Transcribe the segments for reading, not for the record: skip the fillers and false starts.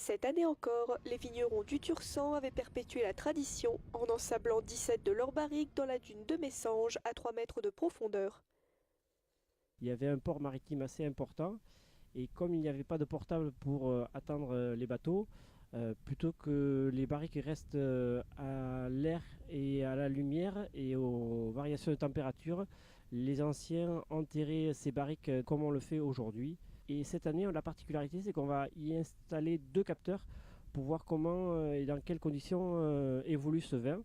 Cette année encore, les vignerons du Tursan avaient perpétué la tradition en ensablant 17 de leurs barriques dans la dune de Messanges à 3 mètres de profondeur. Il y avait un port maritime assez important et comme il n'y avait pas de portable pour attendre les bateaux, plutôt que les barriques restent à l'air et à la lumière et aux variations de température, les anciens enterraient ces barriques comme on le fait aujourd'hui. Et cette année, la particularité, c'est qu'on va y installer 2 capteurs pour voir comment et dans quelles conditions évolue ce vin.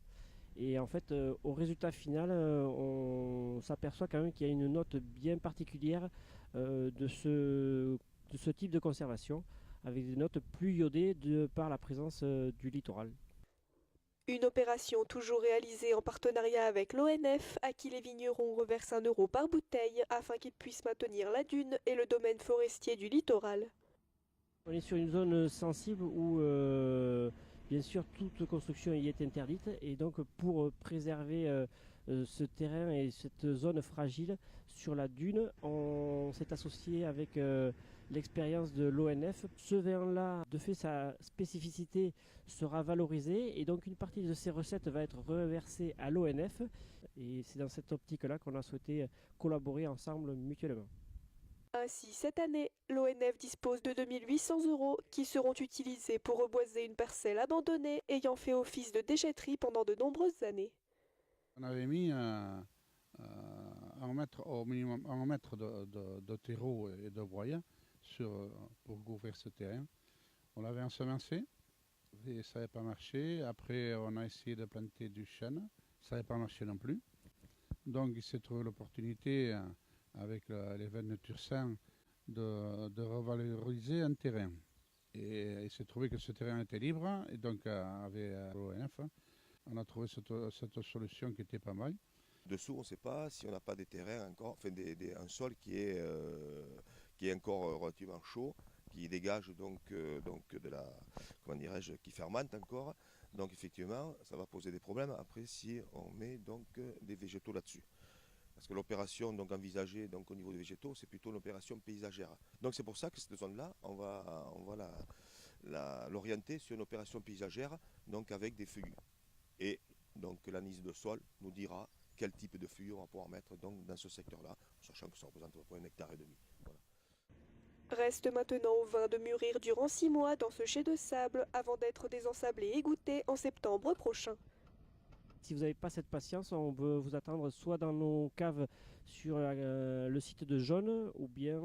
Et en fait, au résultat final, on s'aperçoit quand même qu'il y a une note bien particulière de ce type de conservation, avec des notes plus iodées par la présence du littoral. Une opération toujours réalisée en partenariat avec l'ONF, à qui les vignerons reversent 1 € par bouteille afin qu'ils puissent maintenir la dune et le domaine forestier du littoral. On est sur une zone sensible où, bien sûr, toute construction y est interdite. Et donc, pour préserver ce terrain et cette zone fragile sur la dune, on s'est associé avec l'expérience de l'ONF. Ce vin-là, de fait, sa spécificité sera valorisée. Et donc, une partie de ces recettes va être reversée à l'ONF. Et c'est dans cette optique-là qu'on a souhaité collaborer ensemble mutuellement. Ainsi, cette année, l'ONF dispose de 2800 € qui seront utilisés pour reboiser une parcelle abandonnée ayant fait office de déchetterie pendant de nombreuses années. On avait mis un mètre au minimum, 1 mètre de terreau et de broyat pour couvrir ce terrain. On l'avait ensemencé et ça n'avait pas marché. Après, on a essayé de planter du chêne, ça n'avait pas marché non plus. Donc, il s'est trouvé l'opportunité avec les vins de Tursan de revaloriser un terrain. Et il s'est trouvé que ce terrain était libre, et donc avec l'ONF, on a trouvé cette solution qui était pas mal. Dessous, on ne sait pas si on n'a pas des terrains encore, enfin un sol qui est encore relativement chaud, qui dégage donc de la, comment dirais-je, qui fermente encore. Donc effectivement, ça va poser des problèmes après si on met donc des végétaux là-dessus. Parce que l'opération donc envisagée donc, au niveau des végétaux, c'est plutôt une opération paysagère. Donc c'est pour ça que cette zone-là, on va l'orienter sur une opération paysagère, donc avec des feuillus. Et donc l'analyse de sol nous dira quel type de feuillus on va pouvoir mettre donc, dans ce secteur-là, sachant que ça représente à peu près 1,5 hectare. Voilà. Reste maintenant au vin de mûrir durant 6 mois dans ce chai de sable avant d'être désensablé et goûté en septembre prochain. Si vous n'avez pas cette patience, on peut vous attendre soit dans nos caves sur le site de Jaune ou bien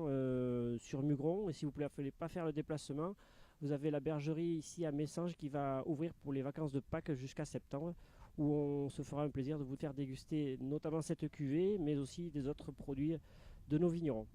sur Mugron. Et si vous ne voulez pas faire le déplacement, vous avez la bergerie ici à Messanges qui va ouvrir pour les vacances de Pâques jusqu'à septembre, où on se fera un plaisir de vous faire déguster notamment cette cuvée, mais aussi des autres produits de nos vignerons.